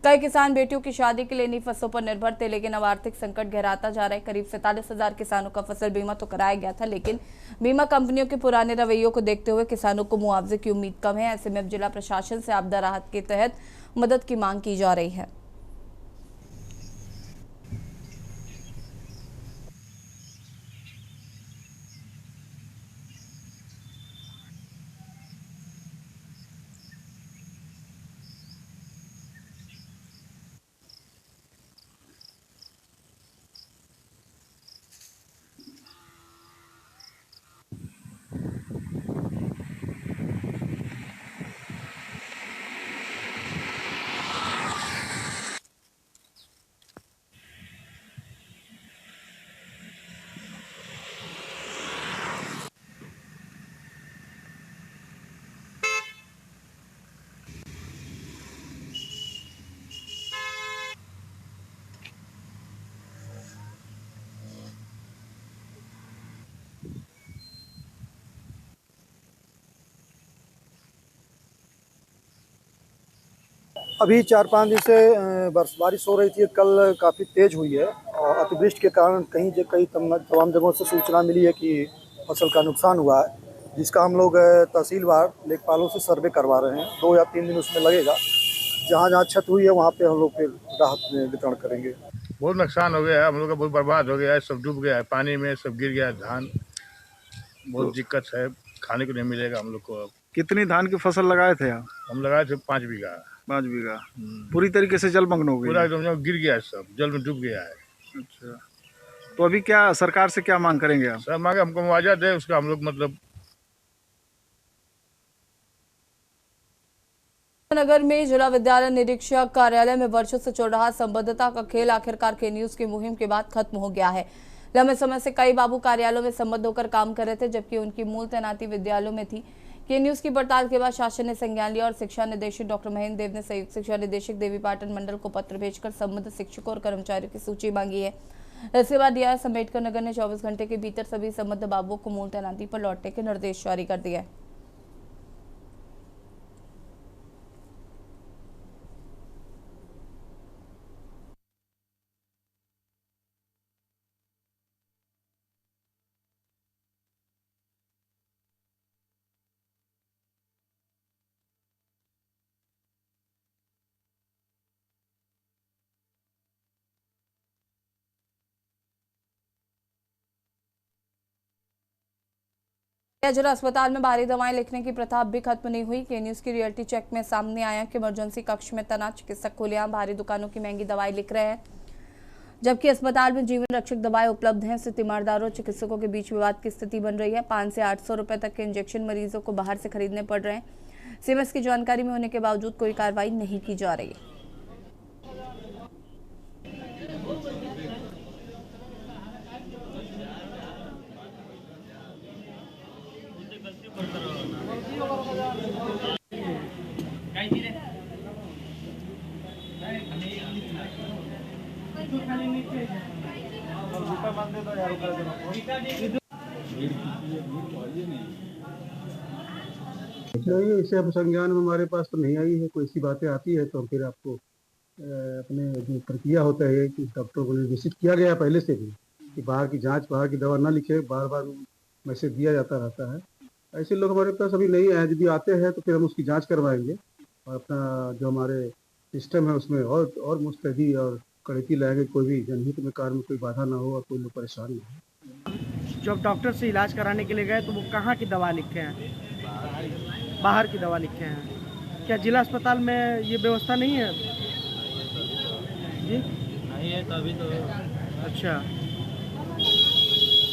कई किसान बेटियों की शादी के लिए इन्हीं फसलों पर निर्भर थे, लेकिन अब आर्थिक संकट गहराता जा रहा है। करीब 47,000 किसानों का फसल बीमा तो कराया गया था, लेकिन बीमा कंपनियों के पुराने रवैयों को देखते हुए किसानों को मुआवजे की उम्मीद कम है। ऐसे में अब जिला प्रशासन से आपदा राहत के तहत मदद की मांग की जा रही है। अभी 4-5 दिन से बारिश हो रही थी, कल काफ़ी तेज़ हुई है और अतिवृष्टि के कारण कई तमाम जगहों से सूचना मिली है कि फसल का नुकसान हुआ है, जिसका हम लोग तहसीलवार लेखपालों से सर्वे करवा रहे हैं। 2 या 3 दिन उसमें लगेगा। जहाँ जहाँ क्षति हुई है वहाँ पे हम लोग फिर राहत वितरण करेंगे। बहुत नुकसान हो गया है, हम लोग का बहुत बर्बाद हो गया है, सब डूब गया है पानी में, सब गिर गया है धान। बहुत दिक्कत है, खाने को नहीं मिलेगा हम लोग को। कितनी धान की फसल लगाए थे आप? हम लगाए थे 5 बीघा। 5 बीघा पूरी तरीके से जलमग्न हो गई? पूरा एकदम गिर गया है, सब जल में डूब गया है। अच्छा, तो अभी क्या सरकार से क्या मांग करेंगे आप? सर मांगे हमको मुआवजा दे, उसका हम लोग मतलब। नगर में जिला विद्यालय निरीक्षक कार्यालय में वर्षों से चल रहा संबद्धता का खेल आखिरकार के न्यूज की मुहिम के बाद खत्म हो गया है। लंबे समय से कई बाबू कार्यालयों में संबद्ध होकर काम कर रहे थे, जबकि उनकी मूल तैनाती विद्यालयों में थी। के न्यूज की पड़ताल के बाद शासन ने संज्ञान लिया और शिक्षा निदेशक डॉक्टर महेंद्र देव ने संयुक्त शिक्षा निदेशक देवीपाटन मंडल को पत्र भेजकर संबद्ध शिक्षकों और कर्मचारियों की सूची मांगी है। इसके बाद डीआईएस अम्बेडकर नगर ने 24 घंटे के भीतर सभी संबद्ध बाबुओं को मूल तैनाती पर लौटने के निर्देश जारी कर दिए हैं। जिला अस्पताल में बाहरी दवाएं लिखने की प्रथा अब भी खत्म नहीं हुई। के न्यूज की रियलिटी चेक में सामने आया कि इमरजेंसी कक्ष में तैनात चिकित्सक खुलेआम बाहरी दुकानों की महंगी दवाएं लिख रहे हैं, जबकि अस्पताल में जीवन रक्षक दवाएं उपलब्ध हैं। इससे तीमारदारों और चिकित्सकों के बीच विवाद की स्थिति बन रही है। 500 से 800 रुपए तक के इंजेक्शन मरीजों को बाहर से खरीदने पड़ रहे हैं। सीएमएस की जानकारी में होने के बावजूद कोई कार्रवाई नहीं की जा रही है। नहीं, इसे अब संज्ञान में हमारे पास तो नहीं आई है। कोई ऐसी बातें आती है तो फिर आपको अपने जो प्रक्रिया होता है कि डॉक्टर को निर्देशित किया गया पहले से भी कि बाहर की जांच, बाहर की दवा ना लिखे, बार बार मैसेज दिया जाता रहता है। ऐसे लोग हमारे पास अभी नहीं आए। यदि आते हैं तो फिर हम उसकी जांच करवाएंगे और अपना जो हमारे सिस्टम है उसमें और मुस्तैदी और कड़की लाएंगे। कोई भी जनहित में कार्य में कोई बाधा ना हो और कोई लोग परेशान ना हो। जब डॉक्टर से इलाज कराने के लिए गए तो वो कहाँ की दवा लिखे हैं? बाहर की दवा लिखे हैं। क्या जिला अस्पताल में ये व्यवस्था नहीं है जी? नहीं है तभी तो। अच्छा,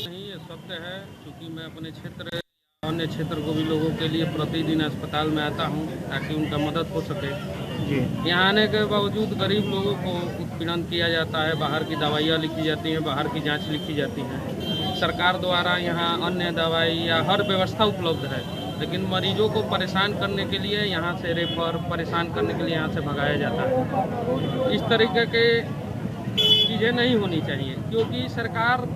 नहीं ये सत्य है, क्योंकि मैं अपने क्षेत्र अन्य क्षेत्र को भी लोगों के लिए प्रतिदिन अस्पताल में आता हूं ताकि उनका मदद हो सके जी। यहाँ आने के बावजूद गरीब लोगों को उत्पीड़न किया जाता है, बाहर की दवाइयाँ लिखी जाती हैं, बाहर की जांच लिखी जाती हैं। सरकार द्वारा यहाँ अन्य दवाई या हर व्यवस्था उपलब्ध है, लेकिन मरीजों को परेशान करने के लिए यहाँ से रेफर, परेशान करने के लिए यहाँ से भगाया जाता है। इस तरीके के चीज़ें नहीं होनी चाहिए, क्योंकि सरकार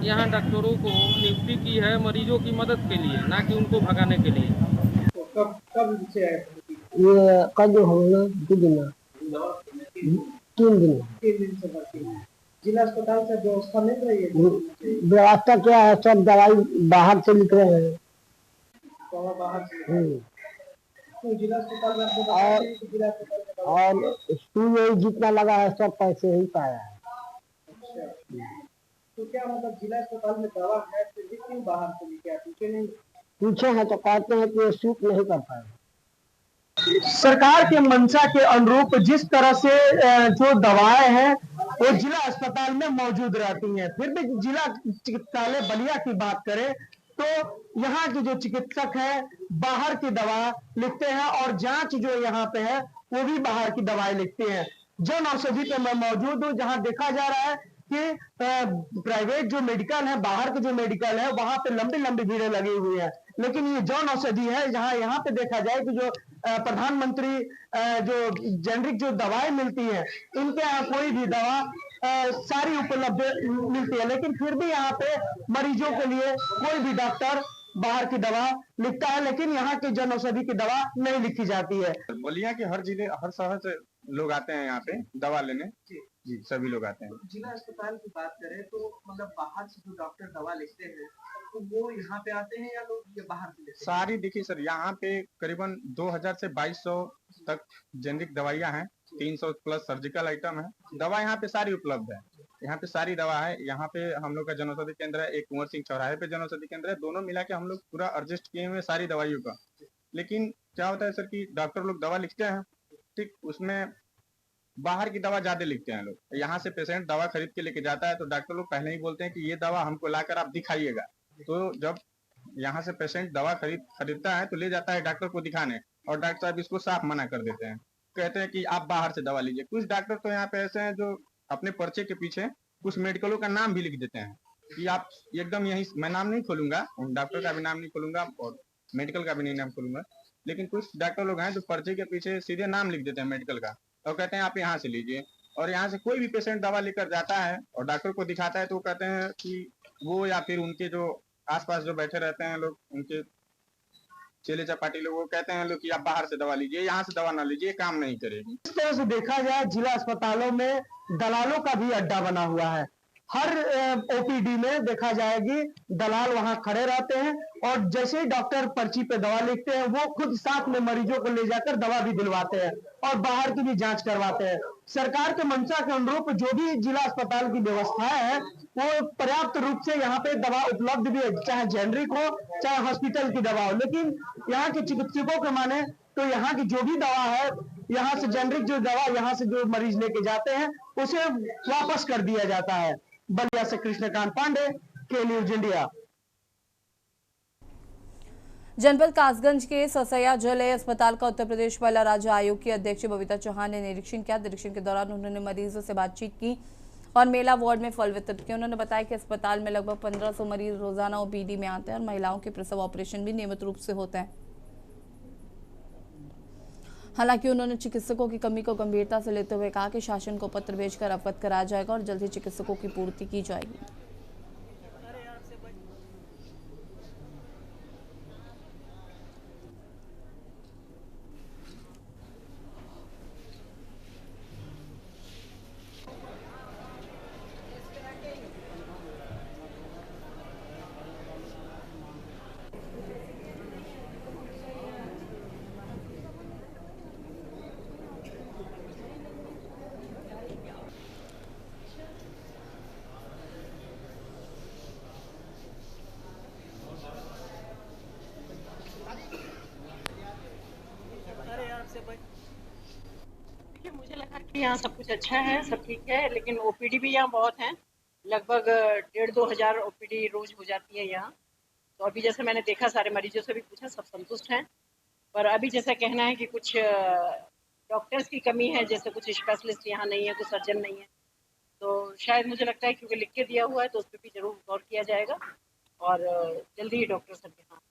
यहाँ डॉक्टरों को नियुक्ति की है मरीजों की मदद के लिए, ना कि उनको भगाने के लिए। तो कब से आए? ये कल हो गया 2 दिन 3 दिन से भर्ती हैं। जिला अस्पताल से व्यवस्था मिल रही है? व्यवस्था क्या है, सब दवाई बाहर से लिख रहे हैं। बाहर से तो जिला अस्पताल में और सुई जितना लगा है सब पैसे ही पाया है। तो क्या मतलब जिला अस्पताल में दवा है फिर भी क्यों बाहर से लेके आते? पूछे हैं तो कहते हैं कि सूट नहीं कर पाए। सरकार के मंशा के अनुरूप जिस तरह से जो दवाएं हैं वो जिला अस्पताल में मौजूद रहती हैं, फिर भी जिला चिकित्सालय बलिया की बात करें तो यहाँ के जो चिकित्सक है बाहर की दवा लिखते हैं और जांच जो यहाँ पे है वो भी बाहर की दवाएं लिखते हैं। जन औषधि पे मैं मौजूद हूँ, जहाँ देखा जा रहा है कि प्राइवेट जो मेडिकल है, बाहर के जो मेडिकल है वहां पे लंबी लंबी भीड़ें लगी हुई है, लेकिन ये जन औषधि है जहाँ यहाँ पे देखा जाए कि जो प्रधानमंत्री जो जेनरिक जो दवाएं मिलती है इनके यहाँ कोई भी दवा सारी उपलब्ध मिलती है, लेकिन फिर भी यहाँ पे मरीजों के लिए कोई भी डॉक्टर बाहर की दवा लिखता है, लेकिन यहाँ की जन औषधि की दवा नहीं लिखी जाती है। बलिया के हर जिले हर शहर से लोग आते हैं यहाँ पे दवा लेने। जी सभी लोग आते हैं। जिला अस्पताल की बात करें तो मतलब बाहर से जो डॉक्टर दवा लिखते हैं तो वो यहाँ पे आते हैं या लोग ये बाहर से लेते हैं? सारी देखिए सर, यहाँ पे करीबन 2000 से 2200 तक जेनरिक दवाइयाँ हैं, 300 प्लस सर्जिकल आइटम है। दवा यहाँ पे सारी उपलब्ध है, यहाँ पे सारी दवा है। यहाँ पे हम लोग का जनौषधि केंद्र है, एक कुंवर सिंह चौराहे पे जनौषधि केंद्र है। दोनों मिला के हम लोग पूरा एडजस्ट किए हुए सारी दवाइयों का। लेकिन क्या होता है सर कि डॉक्टर लोग दवा लिखते हैं, ठीक, उसमें बाहर की दवा ज्यादा लिखते हैं लोग। यहाँ से पेशेंट दवा खरीद के लेके जाता है तो डॉक्टर लोग पहले ही बोलते हैं कि ये दवा हमको लाकर आप दिखाइएगा। तो जब यहाँ से पेशेंट दवा खरीदता है तो ले जाता है डॉक्टर को दिखाने, और डॉक्टर साहब इसको साफ मना कर देते हैं, कहते हैं कि आप बाहर से दवा लीजिए। कुछ डॉक्टर तो यहाँ पे ऐसे हैं जो अपने पर्चे के पीछे कुछ मेडिकलों का नाम भी लिख देते हैं कि आप एकदम यही, मैं नाम नहीं खोलूंगा, डॉक्टर का भी नाम नहीं खोलूंगा और मेडिकल का भी नहीं नाम खोलूंगा, लेकिन कुछ डॉक्टर लोग हैं जो पर्चे के पीछे सीधे नाम लिख देते हैं मेडिकल का और कहते हैं आप यहाँ से लीजिए। और यहाँ से कोई भी पेशेंट दवा लेकर जाता है और डॉक्टर को दिखाता है तो वो कहते हैं कि वो या फिर उनके जो आसपास जो बैठे रहते हैं लोग, उनके चेले चपाटी लोग, वो कहते हैं लोग कि आप बाहर से दवा लीजिए, यहाँ से दवा ना लीजिए, काम नहीं करेगी। इस तरह से देखा जाए जिला अस्पतालों में दलालों का भी अड्डा बना हुआ है। हर ओपीडी में देखा जाएगी दलाल वहां खड़े रहते हैं और जैसे ही डॉक्टर पर्ची पे दवा लिखते हैं वो खुद साथ में मरीजों को ले जाकर दवा भी दिलवाते हैं और बाहर की भी जांच करवाते हैं। सरकार के मंशा के अनुरूप जो भी जिला अस्पताल की व्यवस्था है वो पर्याप्त रूप से यहाँ पे दवा उपलब्ध भी है, चाहे जेनरिक हो चाहे हॉस्पिटल की दवा हो। लेकिन यहाँ के चिकित्सकों के माने तो यहाँ की जो भी दवा है, यहाँ से जेनरिक जो दवा यहाँ से जो मरीज लेके जाते हैं उसे वापस कर दिया जाता है। बलिया से कृष्णकांत पांडे, के न्यूज इंडिया। जनपद कासगंज के ससैया जल अस्पताल का उत्तर प्रदेश महिला राज्य आयोग की अध्यक्ष बबीता चौहान ने निरीक्षण किया। निरीक्षण के दौरान उन्होंने मरीजों से बातचीत की और मेला वार्ड में फल वितरित किए। उन्होंने बताया कि अस्पताल में लगभग 1500 मरीज रोजाना ओपीडी में आते हैं और महिलाओं के प्रसव ऑपरेशन भी नियमित रूप से होते हैं। हालांकि उन्होंने चिकित्सकों की कमी को गंभीरता से लेते हुए कहा कि शासन को पत्र भेजकर अवगत कराया जाएगा और जल्द ही चिकित्सकों की पूर्ति की जाएगी। देखिए, मुझे लगा कि यहाँ सब कुछ अच्छा है, सब ठीक है, लेकिन ओपीडी भी यहाँ बहुत है। लगभग 1,500-2 हज़ार ओपीडी रोज हो जाती है यहाँ। तो अभी जैसे मैंने देखा, सारे मरीजों से भी पूछा, सब संतुष्ट हैं। पर अभी जैसा कहना है कि कुछ डॉक्टर्स की कमी है, जैसे कुछ स्पेशलिस्ट यहाँ नहीं है, कुछ सर्जन नहीं है। तो शायद मुझे लगता है क्योंकि लिख के दिया हुआ है तो उस पर भी जरूर गौर किया जाएगा और जल्दी ही डॉक्टर सब यहाँ।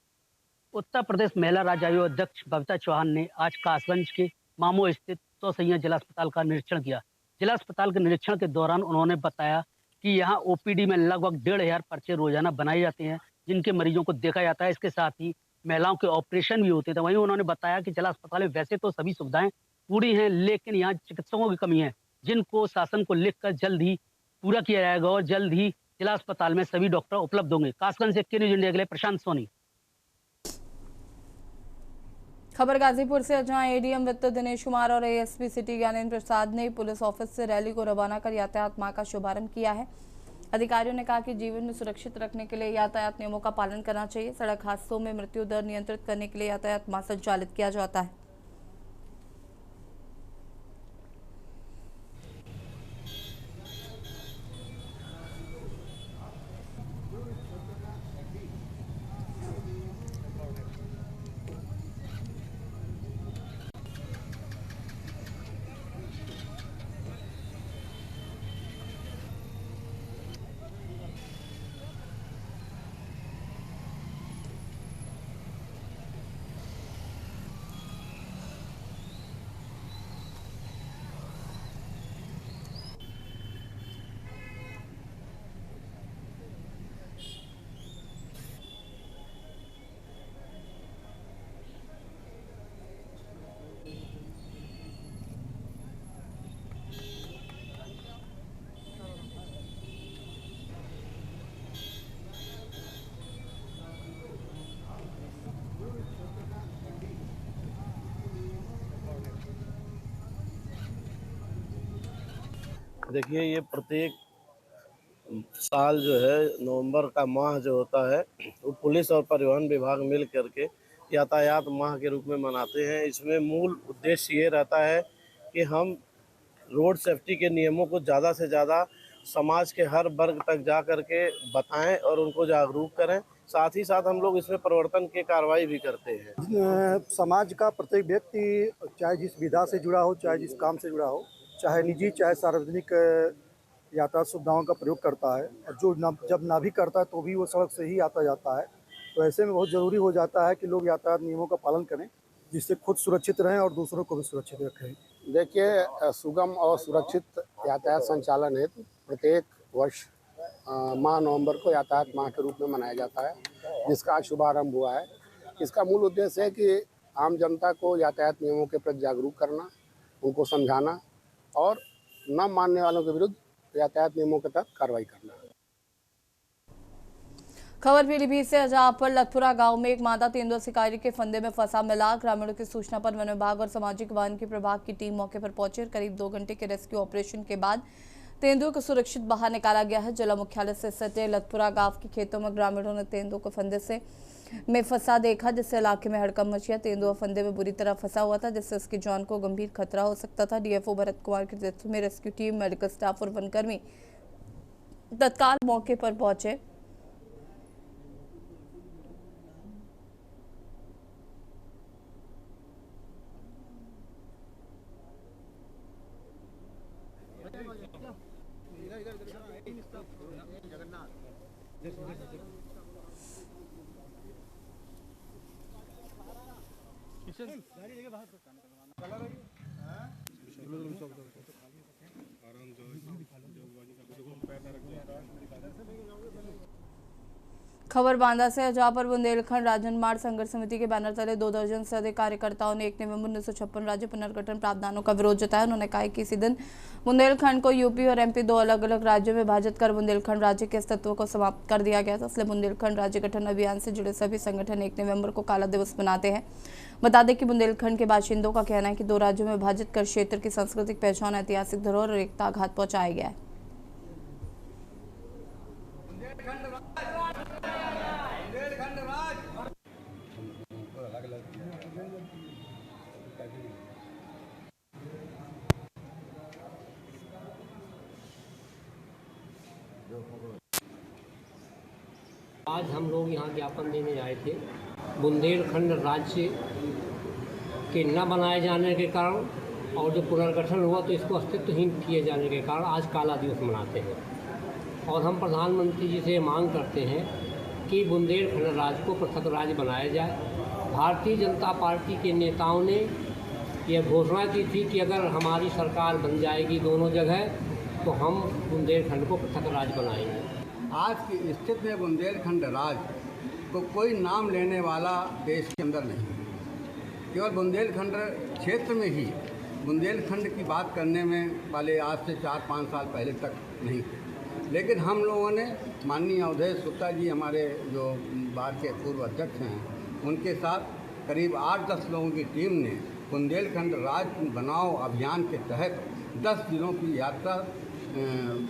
उत्तर प्रदेश महिला राज्य आयोग अध्यक्ष बबीता चौहान ने आज कासगंज के मामू स्थित ससैया जिला अस्पताल का निरीक्षण किया। जिला अस्पताल के निरीक्षण के दौरान उन्होंने बताया कि यहाँ ओपीडी में लगभग 1,500 पर्चे रोजाना बनाए जाते हैं, जिनके मरीजों को देखा जाता है। इसके साथ ही महिलाओं के ऑपरेशन भी होते थे। वहीं उन्होंने बताया कि जिला अस्पताल में वैसे तो सभी सुविधाएं पूरी हैं, लेकिन यहाँ चिकित्सकों की कमी है, जिनको शासन को लिखकर जल्द ही पूरा किया जाएगा और जल्द ही जिला अस्पताल में सभी डॉक्टर उपलब्ध होंगे। कासगंज से के न्यूज इंडिया के लिए प्रशांत सोनी। खबर गाजीपुर से, जहां एडीएम वित्त दिनेश कुमार और एएसपी सिटी ज्ञानेंद्र प्रसाद ने पुलिस ऑफिस से रैली को रवाना कर यातायात माह का शुभारंभ किया है। अधिकारियों ने कहा कि जीवन में सुरक्षित रखने के लिए यातायात नियमों का पालन करना चाहिए। सड़क हादसों में मृत्यु दर नियंत्रित करने के लिए यातायात माह संचालित किया जाता है। देखिए, ये प्रत्येक साल जो है नवंबर का माह जो होता है वो पुलिस और परिवहन विभाग मिल करके यातायात माह के रूप में मनाते हैं। इसमें मूल उद्देश्य ये रहता है कि हम रोड सेफ्टी के नियमों को ज़्यादा से ज़्यादा समाज के हर वर्ग तक जा कर के बताएं और उनको जागरूक करें। साथ ही साथ हम लोग इसमें परिवर्तन की कार्रवाई भी करते हैं। समाज का प्रत्येक व्यक्ति चाहे जिस विधा से जुड़ा हो, चाहे जिस काम से जुड़ा हो, चाहे निजी चाहे सार्वजनिक यातायात सुविधाओं का प्रयोग करता है, और जो जब ना भी करता है तो भी वो सड़क से ही आता जाता है। तो ऐसे में बहुत ज़रूरी हो जाता है कि लोग यातायात नियमों का पालन करें, जिससे खुद सुरक्षित रहें और दूसरों को भी सुरक्षित रखें। देखिए, सुगम और सुरक्षित यातायात संचालन हेतु प्रत्येक वर्ष माह नवंबर को यातायात माह के रूप में मनाया जाता है, जिसका आज शुभारंभ हुआ है। इसका मूल उद्देश्य है कि आम जनता को यातायात नियमों के प्रति जागरूक करना, उनको समझाना और न मानने वालों के विरुद्ध यातायात नियमों के तहत कार्रवाई करना। खबर पीलीभीत से, जहां पर लखपुरा गांव में एक मादा तेंदुआ शिकारी के फंदे में फंसा मिला। ग्रामीणों की सूचना पर वन विभाग और सामाजिक वानिकी प्रभाग की टीम मौके पर पहुंची। करीब 2 घंटे के रेस्क्यू ऑपरेशन के बाद तेंदुए को सुरक्षित बाहर निकाला गया है। जिला मुख्यालय से सटे लखपुरा गांव के खेतों में ग्रामीणों ने तेंदुए को फंदे में फंसा देखा, जिससे इलाके में हड़कंप मची। तेंदुआ फंदे में बुरी तरह फंसा हुआ था, जिससे उसकी जान को गंभीर खतरा हो सकता था। डीएफओ भरत कुमार के नेतृत्व में रेस्क्यू टीम, मेडिकल स्टाफ और वनकर्मी तत्काल मौके पर पहुंचे। खबर बांदा से, जहां पर बुंदेलखंड राजनमार्ग संघर्ष समिति के बैनर तले 2 दर्जन से अधिक कार्यकर्ताओं ने 1 नवंबर 1956 राज्य पुनर्गठन प्रावधानों का विरोध जताया। उन्होंने कहा कि इसी दिन बुंदेलखंड को यूपी और एमपी 2 अलग अलग राज्यों में विभाजित कर बुंदेलखंड राज्य के अस्तित्व को समाप्त कर दिया गया था। इसलिए बुंदेलखंड राज्य गठन अभियान से जुड़े सभी संगठन 1 नवंबर को काला दिवस मनाते हैं। बता दें कि बुंदेलखंड के बाशिंदों का कहना है कि 2 राज्यों में विभाजित कर क्षेत्र की सांस्कृतिक पहचान, ऐतिहासिक धरोहर और एकता आघात पहुंचाया गया है। आज हम लोग यहाँ ज्ञापन देने आए थे। बुंदेलखंड राज्य के न बनाए जाने के कारण और जो पुनर्गठन हुआ तो इसको अस्तित्वहीन किए जाने के कारण आज काला दिवस मनाते हैं। और हम प्रधानमंत्री जी से मांग करते हैं कि बुंदेलखंड राज्य को पृथक राज्य बनाया जाए। भारतीय जनता पार्टी के नेताओं ने यह घोषणा की थी कि अगर हमारी सरकार बन जाएगी दोनों जगह तो हम बुंदेलखंड को पृथक राज्य बनाएंगे। आज की स्थिति में बुंदेलखंड राज्य को कोई नाम लेने वाला देश के अंदर नहीं, केवल बुंदेलखंड क्षेत्र में ही बुंदेलखंड की बात करने में वाले आज से 4-5 साल पहले तक नहीं थे। लेकिन हम लोगों ने माननीय अवधेश गुप्ता जी हमारे जो बार के पूर्व अध्यक्ष हैं, उनके साथ करीब 8-10 लोगों की टीम ने बुंदेलखंड राज्य बनाओ अभियान के तहत 10 दिनों की यात्रा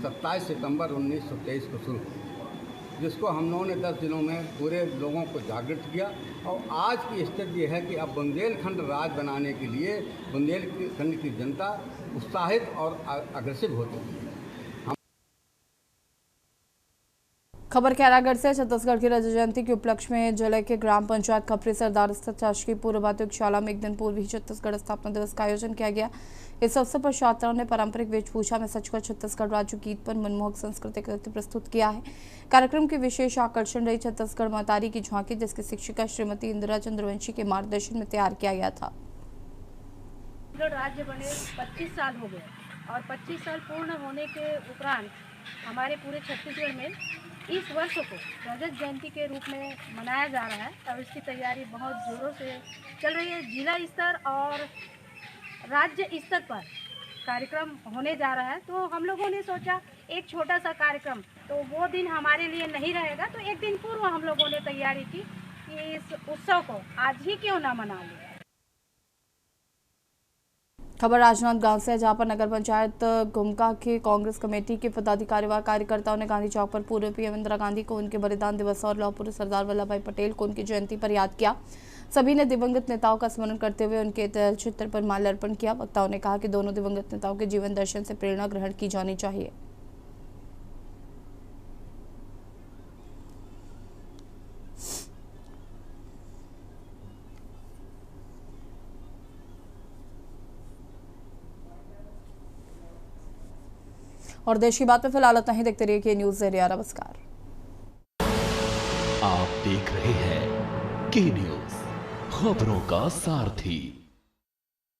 27 सितंबर 1923 को शुरू की, जिसको हम लोगों ने 10 दिनों में पूरे लोगों को जागृत किया। और आज की स्थिति ये है कि अब बुंदेलखंड राज्य बनाने के लिए बुंदेलखंड की जनता उत्साहित और अग्रेसिव हो चुकी है। खबर खैरागढ़ से, छत्तीसगढ़ की रजत जयंती के उपलक्ष्य में जिले के ग्राम पंचायत खपरी सरदार स्थित शासकीय पूर्व माध्यमिक शाला में एक दिन पूर्व ही छत्तीसगढ़ स्थापना दिवस का आयोजन किया गया। इस अवसर पर छात्राओं ने पारंपरिक वेशभूषा में सचकर छत्तीसगढ़ राज्य गीत पर मनमोहक सांस्कृतिक नृत्य प्रस्तुत किया है। कार्यक्रम के विशेष आकर्षण रही छत्तीसगढ़ महतारी की झांकी, जिसकी शिक्षिका श्रीमती इंदिरा चंद्रवंशी के मार्गदर्शन में तैयार किया गया था। राज्य बने 25 साल हो गए और 25 साल पूर्ण होने के उपरांत हमारे पूरे छत्तीसगढ़ में इस वर्ष को रजत जयंती के रूप में मनाया जा रहा है और इसकी तैयारी बहुत जोरों से चल रही है। जिला स्तर और राज्य स्तर पर कार्यक्रम होने जा रहा है, तो हम लोगों ने सोचा एक छोटा सा कार्यक्रम, तो वो दिन हमारे लिए नहीं रहेगा, तो एक दिन पूर्व हम लोगों ने तैयारी की कि इस उत्सव को आज ही क्यों ना मना लें। खबर राजनांदगांव से है, जहां पर नगर पंचायत गुमका के कांग्रेस कमेटी के पदाधिकारी व कार्यकर्ताओं ने गांधी चौक पर पूर्व पीएम इंदिरा गांधी को उनके बलिदान दिवस और लौह पुरुष सरदार वल्लभ भाई पटेल को उनकी जयंती पर याद किया। सभी ने दिवंगत नेताओं का स्मरण करते हुए उनके चित्र पर माल्यार्पण किया। वक्ताओं ने कहा कि दोनों दिवंगत नेताओं के जीवन दर्शन से प्रेरणा ग्रहण की जानी चाहिए। और देश की बात में फिलहाल इतना ही। देखते रहिए के न्यूज़ एरिया। नमस्कार। आप देख रहे हैं के न्यूज़, खबरों का सारथी।